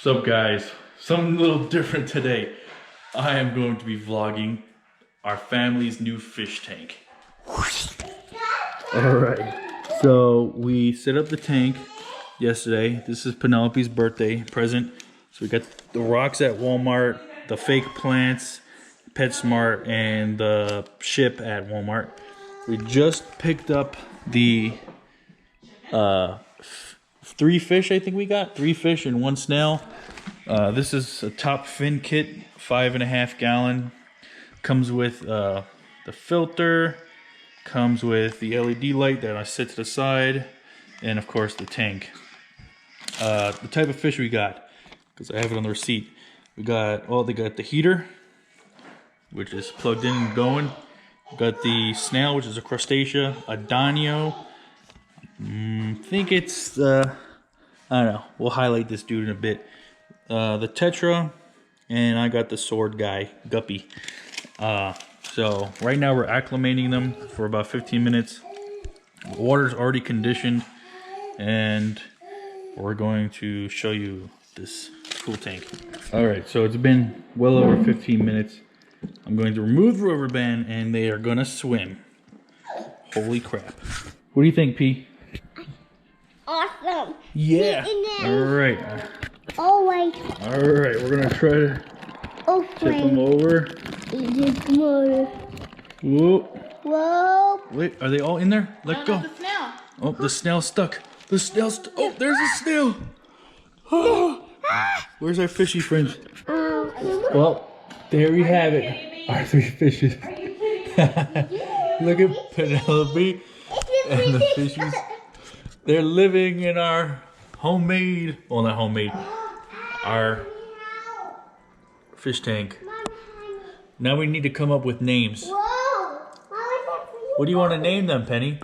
What's up, guys? Something a little different today. I am going to be vlogging our family's new fish tank. Alright, so we set up the tank yesterday. This is Penelope's birthday present. So we got the rocks at Walmart, the fake plants, PetSmart, and the ship at Walmart. We just picked up the 3 fish, I think we got. 3 fish and 1 snail. This is a top fin kit, 5.5 gallon. Comes with the filter, comes with the LED light that I set to the side, and of course the tank. The type of fish we got, because I have it on the receipt. We got, well, they got the heater, which is plugged in and going. We got the snail, which is a crustacea, a Danio. I think it's, I don't know, we'll highlight this dude in a bit. The tetra, and I got the sword guy, guppie. So right now we're acclimating them for about 15 minutes. The water's already conditioned, and we're going to show you this cool tank. Alright, so it's been well over 15 minutes. I'm going to remove the rubber band, and they are gonna swim. Holy crap. What do you think, P? Awesome. Yeah. Alright. Alright. Alright, we're gonna try to tip them over. Whoa. Whoa. Wait, are they all in there? Let go. The snail. Oh, the snail's stuck. The snail's oh, there's a snail. Oh. Where's our fishy friends? Well, there we have it. Our 3 fishes. Look at Penelope and the fishies. They're living in our homemade, well, not homemade, our fish tank. Now we need to come up with names. Whoa. What do you want to name them, Penny?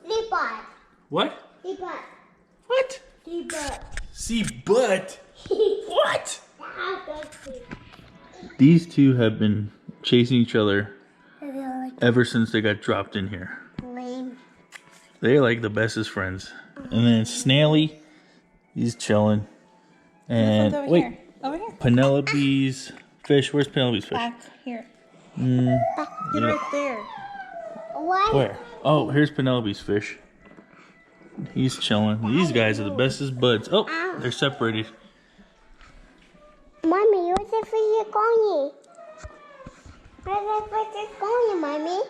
Seabot. What? Seabot. What? Seabot. See butt. What? These two have been chasing each other ever since they got dropped in here. Lame. They're like the bestest friends. And then Snaily, he's chilling. And over wait, here. Over here. Penelope's fish. Where's Penelope's fish? Back here. Yeah. Right there. What? Where? Oh, here's Penelope's fish. He's chilling. These guys are the bestest buds. Oh, they're separated. Mommy, where's the fish going? Where's the fish going, Mommy?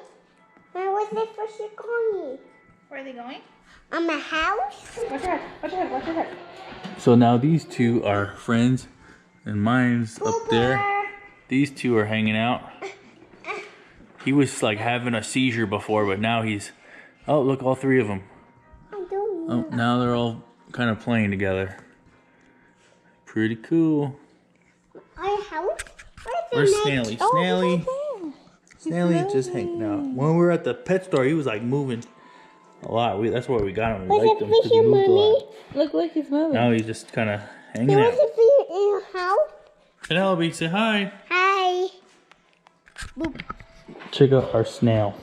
Where's the fish going? Where are they going? My house? Watch your head. Watch your head. Watch your head. So now these two are friends, and mine's up there. These two are hanging out. He was like having a seizure before, but now he's... Oh, look, all 3 of them. Oh, now they're all kind of playing together. Pretty cool. Our house? Where's Snaily? Snaily. Snaily just hanging out. When we were at the pet store, he was like moving a lot. That's why we got him. We liked him because he moved a lot. Look, he's moving. Now he's just kind of hanging Where's out. the fish in your house? Penelope, say hi. Hi. Boop. Check out our snail.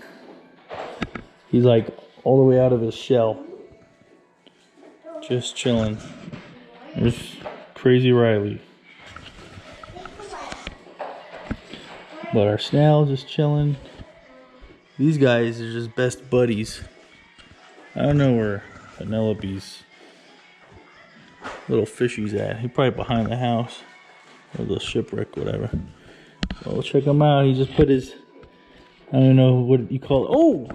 He's like all the way out of his shell. Just chilling. There's Crazy Riley. But our snail just chilling. These guys are just best buddies. I don't know where Penelope's little fishy's at. He's probably behind the house. Or the shipwreck, whatever. So we'll check him out. He just put his, I don't know what you call it. Oh!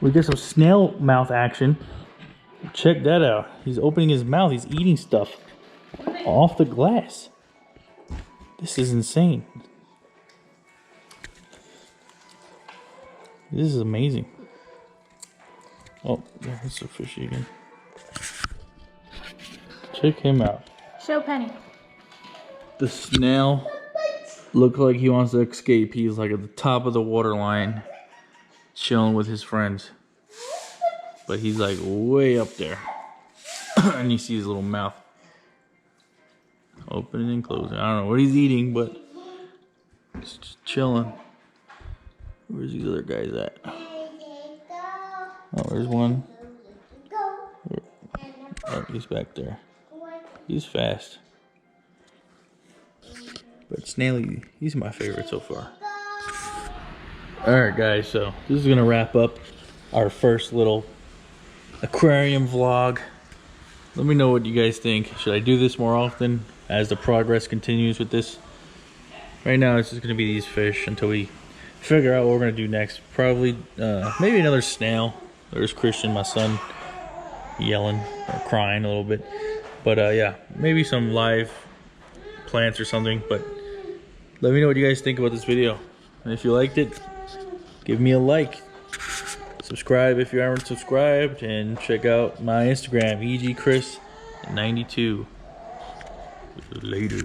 We get some snail mouth action. Check that out. He's opening his mouth. He's eating stuff off the glass. This is insane. This is amazing. Oh, there's the fishy again. Check him out. Show Penny. The snail looks like he wants to escape. He's like at the top of the water line, chilling with his friends. But he's like way up there. And you see his little mouth opening and closing. I don't know what he's eating, but he's just chilling. Where's these other guys at? Oh, there's one. Oh, he's back there. He's fast. But Snaily, he's my favorite so far. Alright guys, so this is going to wrap up our first little aquarium vlog. Let me know what you guys think. Should I do this more often as the progress continues with this? Right now it's just going to be these fish until we figure out what we're going to do next. Probably maybe another snail. There's Christian, my son, yelling or crying a little bit. But yeah, maybe some live plants or something. But let me know what you guys think about this video. And if you liked it, give me a like. Subscribe if you aren't subscribed. And check out my Instagram, egchris92. Later.